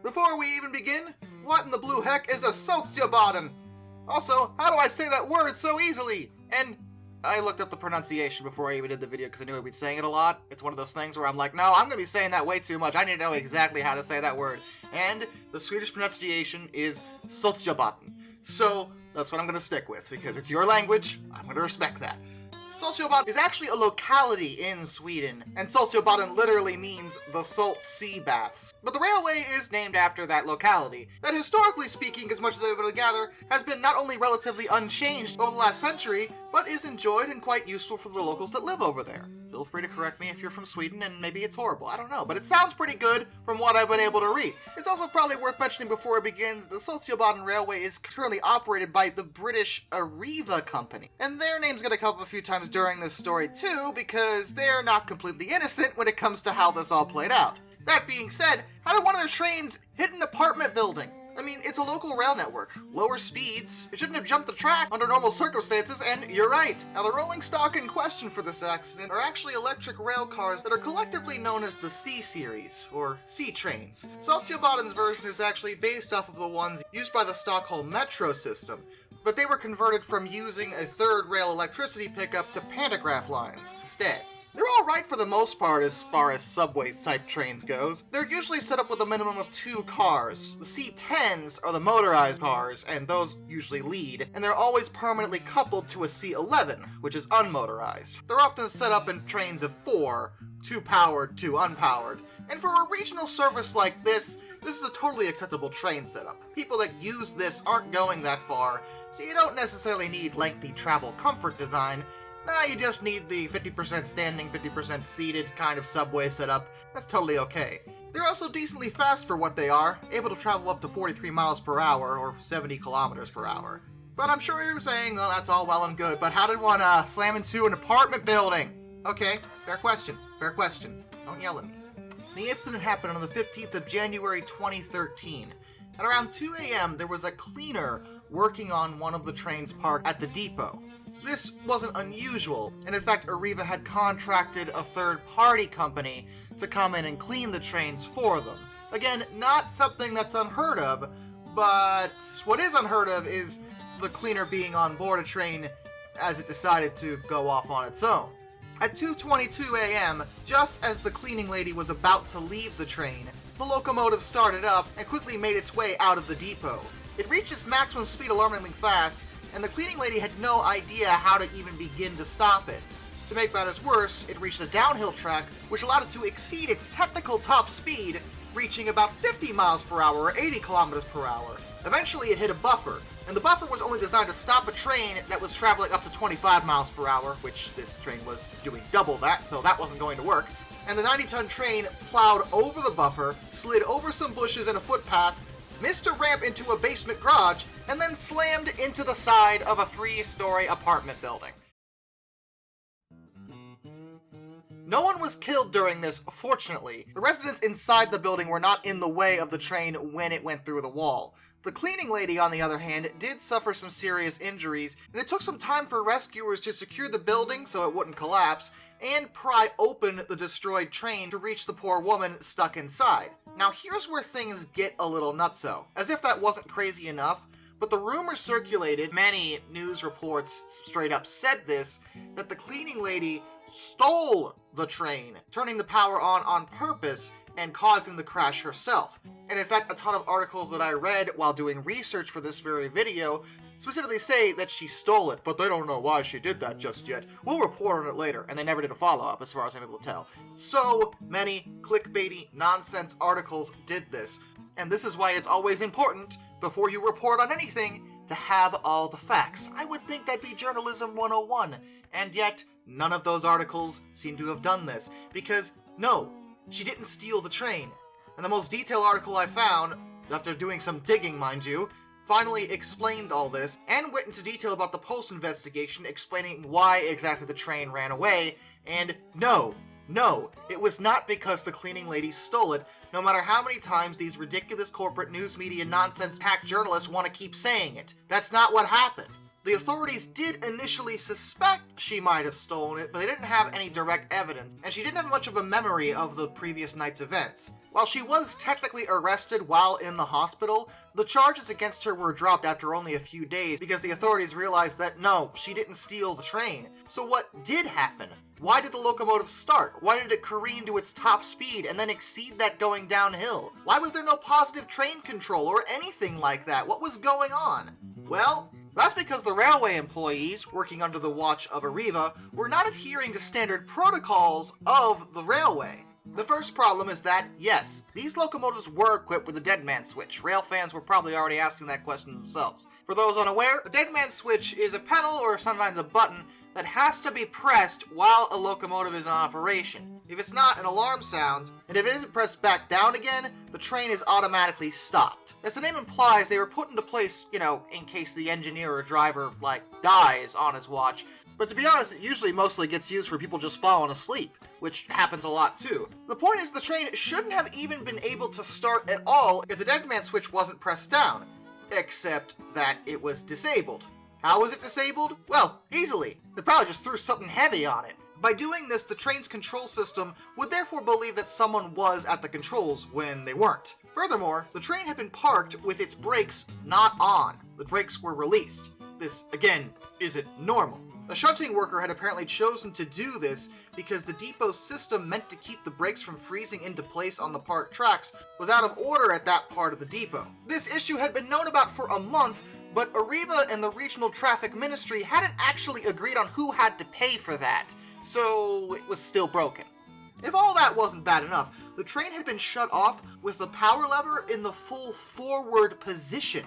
Before we even begin, what in the blue heck is a Saltsjöbanan? Also, how do I say that word so easily? And I looked up the pronunciation before I even did the video because I knew I'd be saying it a lot. It's one of those things where I'm like, no, I'm going to be saying that way too much. I need to know exactly how to say that word. And the Swedish pronunciation is Saltsjöbanan. So that's what I'm going to stick with because it's your language. I'm going to respect that. Saltsjöbanan is actually a locality in Sweden, and Saltsjöbanan literally means the salt sea baths. But the railway is named after that locality, that historically speaking, as much as I've been able to gather, has been not only relatively unchanged over the last century, but is enjoyed and quite useful for the locals that live over there. Feel free to correct me if you're from Sweden and maybe it's horrible, I don't know, but it sounds pretty good from what I've been able to read. It's also probably worth mentioning before I begin that the Saltsjöbanan Railway is currently operated by the British Arriva company, and their name's gonna come up a few times during this story too, because they're not completely innocent when it comes to how this all played out. That being said, how did one of their trains hit an apartment building? I mean, it's a local rail network. Lower speeds. It shouldn't have jumped the track under normal circumstances, and you're right. Now, the rolling stock in question for this accident are actually electric rail cars that are collectively known as the C-Series, or C-Trains. Saltsjöbadan's version is actually based off of the ones used by the Stockholm metro system, but they were converted from using a third rail electricity pickup to pantograph lines instead. They're alright for the most part as far as subway-type trains goes. They're usually set up with a minimum of 2 cars. The C10s are the motorized cars, and those usually lead, and they're always permanently coupled to a C11, which is unmotorized. They're often set up in trains of 4, 2 powered, 2 unpowered. And for a regional service like this is a totally acceptable train setup. People that use this aren't going that far, so you don't necessarily need lengthy travel comfort design. Nah, you just need the 50% standing, 50% seated kind of subway setup. That's totally okay. They're also decently fast for what they are, able to travel up to 43 miles per hour, or 70 kilometers per hour. But I'm sure you're saying, well, that's all well and good, but how did one slam into an apartment building? Okay, fair question, Don't yell at me. The incident happened on the 15th of January 2013. At around 2 a.m., there was a cleaner working on one of the trains parked at the depot. This wasn't unusual, and in fact Arriva had contracted a third-party company to come in and clean the trains for them. Again, not something that's unheard of, but what is unheard of is the cleaner being on board a train as it decided to go off on its own. At 2:22 a.m., just as the cleaning lady was about to leave the train, the locomotive started up and quickly made its way out of the depot. It reached its maximum speed alarmingly fast, and the cleaning lady had no idea how to even begin to stop it. To make matters worse, it reached a downhill track, which allowed it to exceed its technical top speed, reaching about 50 miles per hour or 80 kilometers per hour. Eventually it hit a buffer, and the buffer was only designed to stop a train that was traveling up to 25 miles per hour, which this train was doing double that, so that wasn't going to work. And the 90-ton train plowed over the buffer, slid over some bushes and a footpath, missed a ramp into a basement garage, and then slammed into the side of a 3-story apartment building. No one was killed during this, fortunately. The residents inside the building were not in the way of the train when it went through the wall. The cleaning lady, on the other hand, did suffer some serious injuries, and it took some time for rescuers to secure the building so it wouldn't collapse, and pry open the destroyed train to reach the poor woman stuck inside. Now here's where things get a little nutso. As if that wasn't crazy enough, but the rumor circulated, many news reports straight up said this, that the cleaning lady stole the train, turning the power on purpose and causing the crash herself. And in fact, a ton of articles that I read while doing research for this very video specifically say that she stole it, but they don't know why she did that just yet. We'll report on it later, and they never did a follow-up as far as I'm able to tell. So many clickbaity nonsense articles did this, and this is why it's always important, before you report on anything, to have all the facts. I would think that'd be journalism 101, and yet none of those articles seem to have done this, because no, she didn't steal the train. And the most detailed article I found, after doing some digging mind you, finally explained all this, and went into detail about the Post investigation, explaining why exactly the train ran away, and no, it was not because the cleaning lady stole it, no matter how many times these ridiculous corporate news media nonsense-packed journalists want to keep saying it. That's not what happened. The authorities did initially suspect she might have stolen it, but they didn't have any direct evidence, and she didn't have much of a memory of the previous night's events. While she was technically arrested while in the hospital, the charges against her were dropped after only a few days because the authorities realized that no, she didn't steal the train. So what did happen? Why did the locomotive start? Why did it careen to its top speed and then exceed that going downhill? Why was there no positive train control or anything like that? What was going on? Well, that's because the railway employees, working under the watch of Arriva, were not adhering to standard protocols of the railway. The first problem is that, yes, these locomotives were equipped with a dead man switch. Rail fans were probably already asking that question themselves. For those unaware, a dead man switch is a pedal or sometimes a button that has to be pressed while a locomotive is in operation. If it's not, an alarm sounds, and if it isn't pressed back down again, the train is automatically stopped. As the name implies, they were put into place, in case the engineer or driver, dies on his watch. But to be honest, it usually mostly gets used for people just falling asleep, which happens a lot too. The point is the train shouldn't have even been able to start at all if the dead man switch wasn't pressed down, except that it was disabled. How was it disabled? Well, easily. They probably just threw something heavy on it. By doing this, the train's control system would therefore believe that someone was at the controls when they weren't. Furthermore, the train had been parked with its brakes not on. The brakes were released. This, again, isn't normal. A shunting worker had apparently chosen to do this because the depot's system meant to keep the brakes from freezing into place on the parked tracks was out of order at that part of the depot. This issue had been known about for a month, but Arriva and the Regional Traffic Ministry hadn't actually agreed on who had to pay for that, so it was still broken. If all that wasn't bad enough, the train had been shut off with the power lever in the full forward position,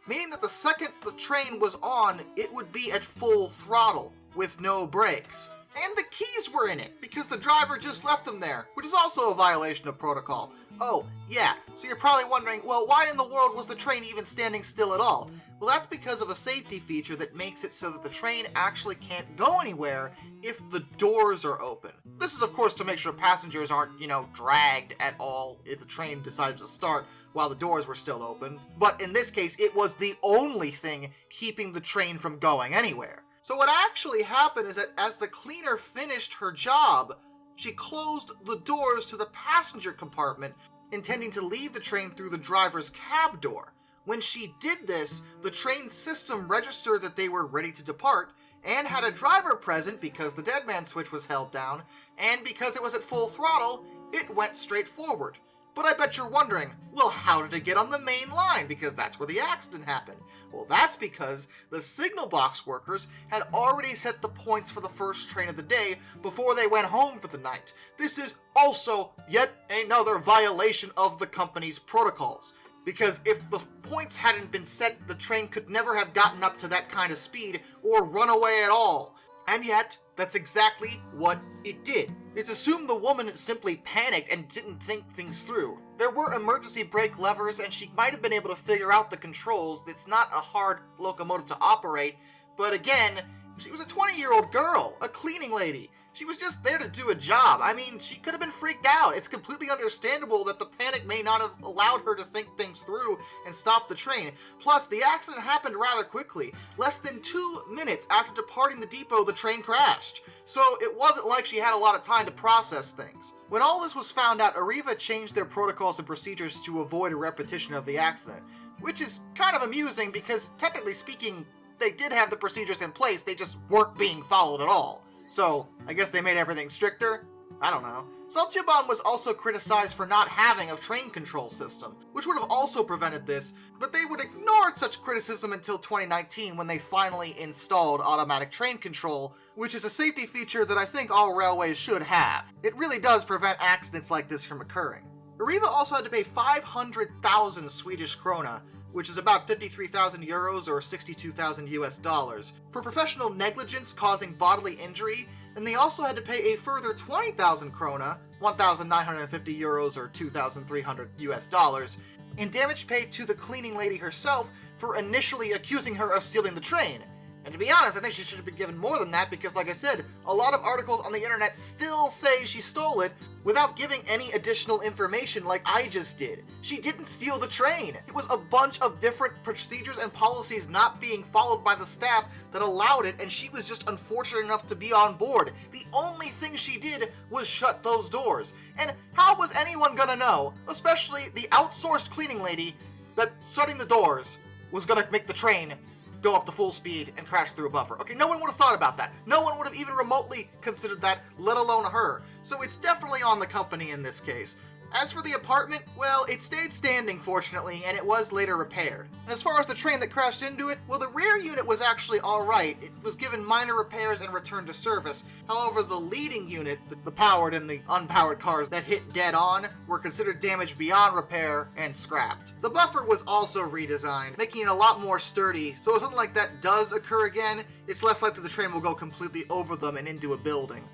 meaning that the second the train was on, it would be at full throttle, with no brakes. And the keys were in it, because the driver just left them there, which is also a violation of protocol. Oh, yeah, so you're probably wondering, well, why in the world was the train even standing still at all? Well, that's because of a safety feature that makes it so that the train actually can't go anywhere if the doors are open. This is, of course, to make sure passengers aren't, dragged at all if the train decided to start while the doors were still open. But in this case, it was the only thing keeping the train from going anywhere. So what actually happened is that as the cleaner finished her job, she closed the doors to the passenger compartment, intending to leave the train through the driver's cab door. When she did this, the train system registered that they were ready to depart, and had a driver present because the dead man switch was held down, and because it was at full throttle, it went straight forward. But I bet you're wondering, well, how did it get on the main line? Because that's where the accident happened. Well, that's because the signal box workers had already set the points for the first train of the day before they went home for the night. This is also yet another violation of the company's protocols. Because if the points hadn't been set, the train could never have gotten up to that kind of speed or run away at all. And yet, that's exactly what it did. It's assumed the woman simply panicked and didn't think things through. There were emergency brake levers, and she might have been able to figure out the controls. It's not a hard locomotive to operate, but again, she was a 20-year-old girl, a cleaning lady. She was just there to do a job. I mean, she could have been freaked out. It's completely understandable that the panic may not have allowed her to think things through and stop the train. Plus, the accident happened rather quickly. Less than 2 minutes after departing the depot, the train crashed. So it wasn't like she had a lot of time to process things. When all this was found out, Arriva changed their protocols and procedures to avoid a repetition of the accident, which is kind of amusing because, technically speaking, they did have the procedures in place, they just weren't being followed at all. So, I guess they made everything stricter? I don't know. Saltsjöbanan was also criticized for not having a train control system, which would have also prevented this, but they would ignore such criticism until 2019 when they finally installed automatic train control, which is a safety feature that I think all railways should have. It really does prevent accidents like this from occurring. Arriva also had to pay 500,000 Swedish krona, which is about 53,000 euros or 62,000 US dollars, for professional negligence causing bodily injury, and they also had to pay a further 20,000 krona, 1,950 euros or 2,300 US dollars, in damage paid to the cleaning lady herself for initially accusing her of stealing the train. And to be honest, I think she should have been given more than that because, like I said, a lot of articles on the internet still say she stole it without giving any additional information like I just did. She didn't steal the train. It was a bunch of different procedures and policies not being followed by the staff that allowed it, and she was just unfortunate enough to be on board. The only thing she did was shut those doors. And how was anyone gonna know, especially the outsourced cleaning lady, that shutting the doors was gonna make the train go up to full speed and crash through a buffer? Okay, no one would have thought about that. No one would have even remotely considered that, let alone her. So it's definitely on the company in this case. As for the apartment, well, it stayed standing, fortunately, and it was later repaired. And as far as the train that crashed into it, well, the rear unit was actually alright. It was given minor repairs and returned to service. However, the leading unit, the powered and the unpowered cars that hit dead on, were considered damaged beyond repair and scrapped. The buffer was also redesigned, making it a lot more sturdy, so if something like that does occur again, it's less likely the train will go completely over them and into a building.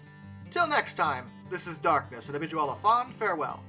Till next time, this is Darkness, and I bid you all a fond farewell.